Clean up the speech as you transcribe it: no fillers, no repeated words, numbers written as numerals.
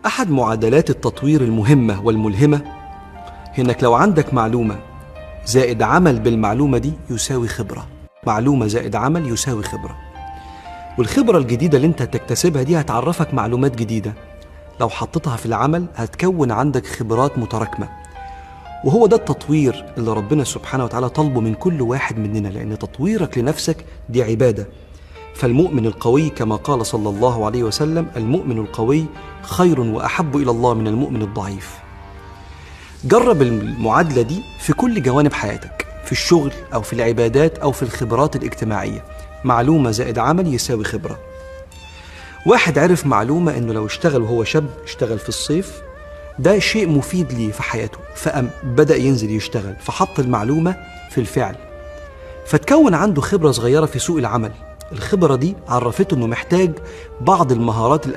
أحد معادلات التطوير المهمة والملهمة هي إنك لو عندك معلومة زائد عمل بالمعلومة دي يساوي خبرة. معلومة زائد عمل يساوي خبرة، والخبرة الجديدة اللي انت هتكتسبها دي هتعرفك معلومات جديدة، لو حطيتها في العمل هتكون عندك خبرات متراكمة. وهو ده التطوير اللي ربنا سبحانه وتعالى طلبه من كل واحد مننا، لأن تطويرك لنفسك دي عبادة. فالمؤمن القوي كما قال صلى الله عليه وسلم: المؤمن القوي خير وأحب إلى الله من المؤمن الضعيف. جرب المعادلة دي في كل جوانب حياتك، في الشغل أو في العبادات أو في الخبرات الاجتماعية. معلومة زائد عمل يساوي خبرة. واحد عرف معلومة إنه لو اشتغل وهو شاب، اشتغل في الصيف، ده شيء مفيد ليه في حياته، فقام بدأ ينزل يشتغل، فحط المعلومة في الفعل، فتكون عنده خبرة صغيرة في سوق العمل. الخبرة دي عرفته إنه محتاج بعض المهارات